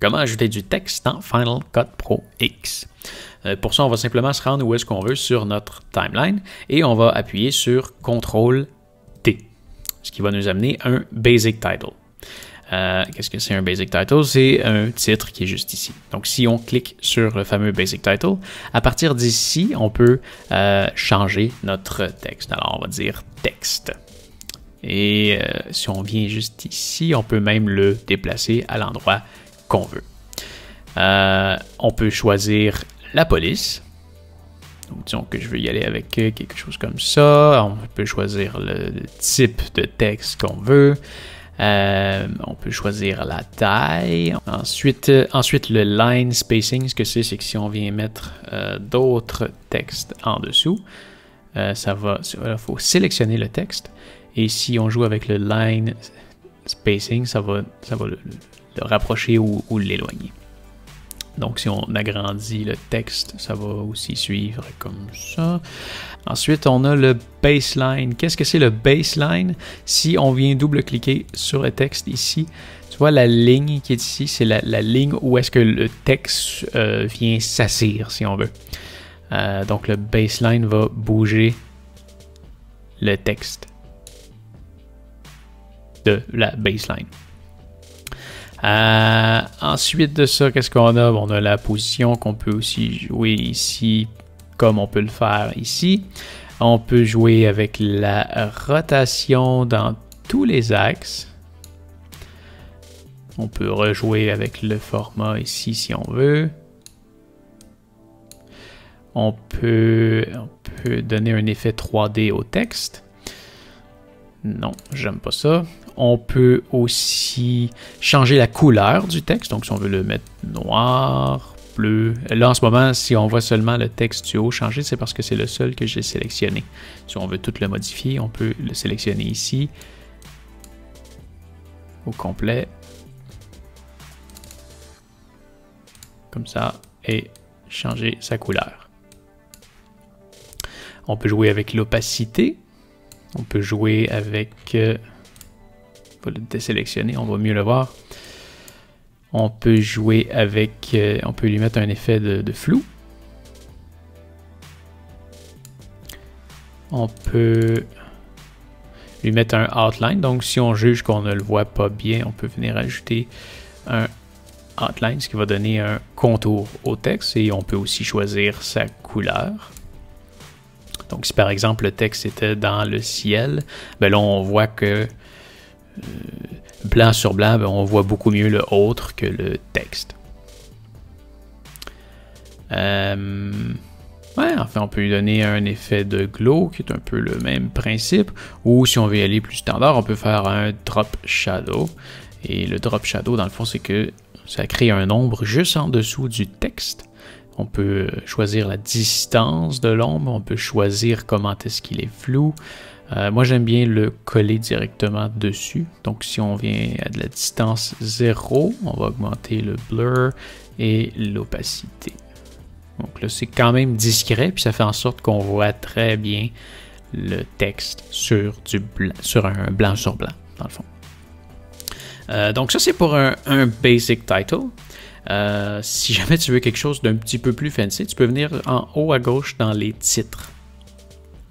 Comment ajouter du texte dans Final Cut Pro X? Pour ça, on va simplement se rendre où est-ce qu'on veut sur notre timeline et on va appuyer sur CTRL-T, ce qui va nous amener un Basic Title. Qu'est-ce que c'est un Basic Title? C'est un titre qui est juste ici. Donc, si on clique sur le fameux Basic Title, à partir d'ici, on peut changer notre texte. Alors, on va dire texte. Et si on vient juste ici, on peut même le déplacer à l'endroit qu'on veut. On peut choisir la police. Donc, disons que je veux y aller avec quelque chose comme ça. On peut choisir le type de texte qu'on veut. On peut choisir la taille. Ensuite, le line spacing, ce que c'est que si on vient mettre d'autres textes en dessous, il faut sélectionner le texte. Et si on joue avec le line spacing, ça va le rapprocher ou l'éloigner. Donc, si on agrandit le texte, ça va aussi suivre comme ça. Ensuite, on a le baseline. Qu'est-ce que c'est le baseline? Si on vient double-cliquer sur le texte ici, tu vois la ligne qui est ici, c'est la ligne où est-ce que le texte vient s'assire, si on veut. Donc, le baseline va bouger le texte de la baseline. Ensuite de ça, qu'est-ce qu'on a? On a la position qu'on peut aussi jouer ici, comme on peut le faire ici. On peut jouer avec la rotation dans tous les axes. On peut rejouer avec le format ici si on veut. On peut donner un effet 3D au texte. Non, j'aime pas ça. On peut aussi changer la couleur du texte. Donc, si on veut le mettre noir, bleu. Là, en ce moment, si on voit seulement le texte du haut changer, c'est parce que c'est le seul que j'ai sélectionné. Si on veut tout le modifier, on peut le sélectionner ici, au complet. Comme ça, et changer sa couleur. On peut jouer avec l'opacité. On peut jouer avec... on va le désélectionner, on va mieux le voir. On peut jouer avec... on peut lui mettre un effet de flou. On peut lui mettre un outline. Donc, si on juge qu'on ne le voit pas bien, on peut venir ajouter un outline, ce qui va donner un contour au texte. Et on peut aussi choisir sa couleur. Donc, si par exemple le texte était dans le ciel, ben là on voit que blanc sur blanc, ben on voit beaucoup mieux le autre que le texte. Enfin, on peut lui donner un effet de glow qui est un peu le même principe. Ou si on veut y aller plus standard, on peut faire un drop shadow. Et le drop shadow, dans le fond, c'est que ça crée un ombre juste en dessous du texte. On peut choisir la distance de l'ombre, on peut choisir comment est-ce qu'il est flou. Moi, j'aime bien le coller directement dessus. Donc, si on vient à de la distance 0, on va augmenter le blur et l'opacité. Donc là, c'est quand même discret, puis ça fait en sorte qu'on voit très bien le texte sur un blanc sur blanc, dans le fond. Donc ça, c'est pour un basic title. Si jamais tu veux quelque chose d'un petit peu plus fancy, tu peux venir en haut à gauche dans les titres,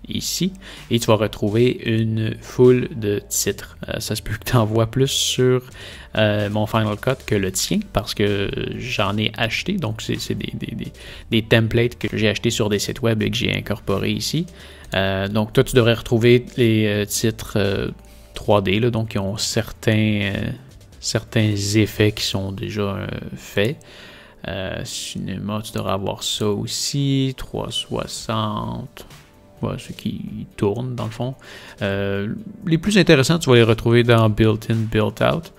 ici, et tu vas retrouver une foule de titres. Ça se peut que tu en vois plus sur mon Final Cut que le tien, parce que j'en ai acheté, donc c'est des templates que j'ai achetés sur des sites web et que j'ai incorporés ici. Donc toi, tu devrais retrouver les titres 3D, là, donc qui ont certains effets qui sont déjà faits. Cinéma, tu devrais avoir ça aussi. 360. Ouais, ceux qui tournent dans le fond. Les plus intéressants, tu vas les retrouver dans Built-in, Built-out.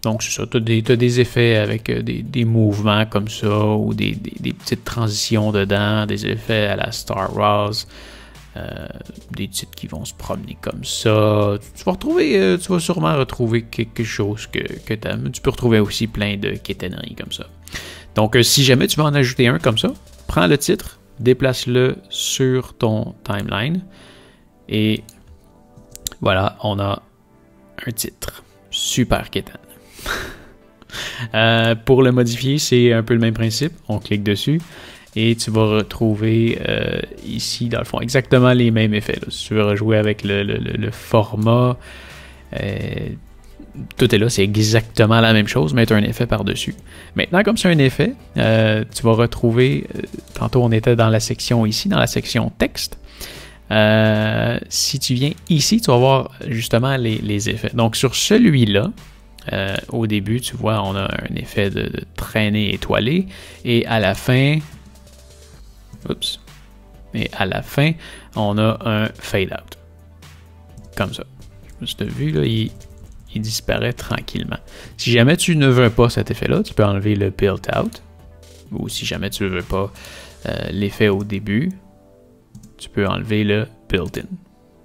Donc c'est ça, tu as des effets avec des mouvements comme ça, ou des petites transitions dedans, des effets à la Star Wars. Des titres qui vont se promener comme ça. Tu vas sûrement retrouver quelque chose que tu aimes. Tu peux retrouver aussi plein de quétaineries comme ça. Donc, si jamais tu veux en ajouter un comme ça, prends le titre, déplace-le sur ton timeline. Et voilà, on a un titre. Super quétaine. Pour le modifier, c'est un peu le même principe. On clique dessus et tu vas retrouver ici, dans le fond, exactement les mêmes effets. Là. Si tu veux rejouer avec le format, tout est là, c'est exactement la même chose, mais tu as un effet par-dessus. Maintenant, comme c'est un effet, tu vas retrouver, tantôt on était dans la section ici, dans la section texte. Si tu viens ici, tu vas voir justement les effets. Donc sur celui-là, au début, tu vois, on a un effet de traînée étoilée, et à la fin, on a un fade out. Comme ça. Je t'ai vu, là, il disparaît tranquillement. Si jamais tu ne veux pas cet effet-là, tu peux enlever le build out. Ou si jamais tu ne veux pas l'effet au début, tu peux enlever le build-in.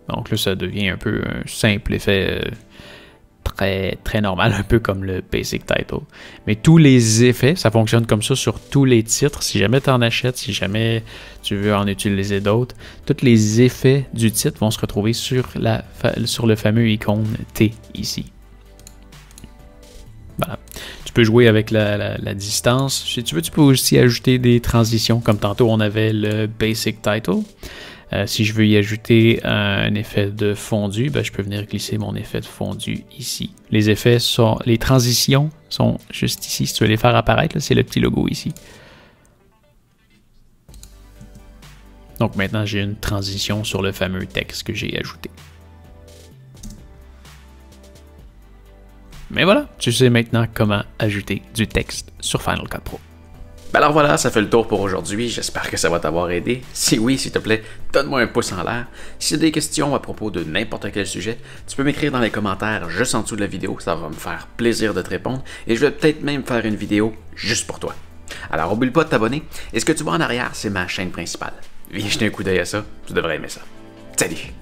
Donc là, ça devient un peu un simple effet très, très normal, un peu comme le basic title. Mais tous les effets, ça fonctionne comme ça sur tous les titres. Si jamais tu en achètes, si jamais tu veux en utiliser d'autres, tous les effets du titre vont se retrouver sur le fameux icône T ici. Voilà. Tu peux jouer avec la distance. Si tu veux, tu peux aussi ajouter des transitions. Comme tantôt, on avait le basic title. Si je veux y ajouter un effet de fondu, ben, je peux venir glisser mon effet de fondu ici. Les transitions sont juste ici. Si tu veux les faire apparaître, c'est le petit logo ici. Donc maintenant, j'ai une transition sur le fameux texte que j'ai ajouté. Mais voilà, tu sais maintenant comment ajouter du texte sur Final Cut Pro. Alors voilà, ça fait le tour pour aujourd'hui. J'espère que ça va t'avoir aidé. Si oui, s'il te plaît, donne-moi un pouce en l'air. Si tu as des questions à propos de n'importe quel sujet, tu peux m'écrire dans les commentaires juste en dessous de la vidéo. Ça va me faire plaisir de te répondre. Et je vais peut-être même faire une vidéo juste pour toi. Alors, oublie pas de t'abonner. Et ce que tu vois en arrière, c'est ma chaîne principale. Viens jeter un coup d'œil à ça. Tu devrais aimer ça. Salut!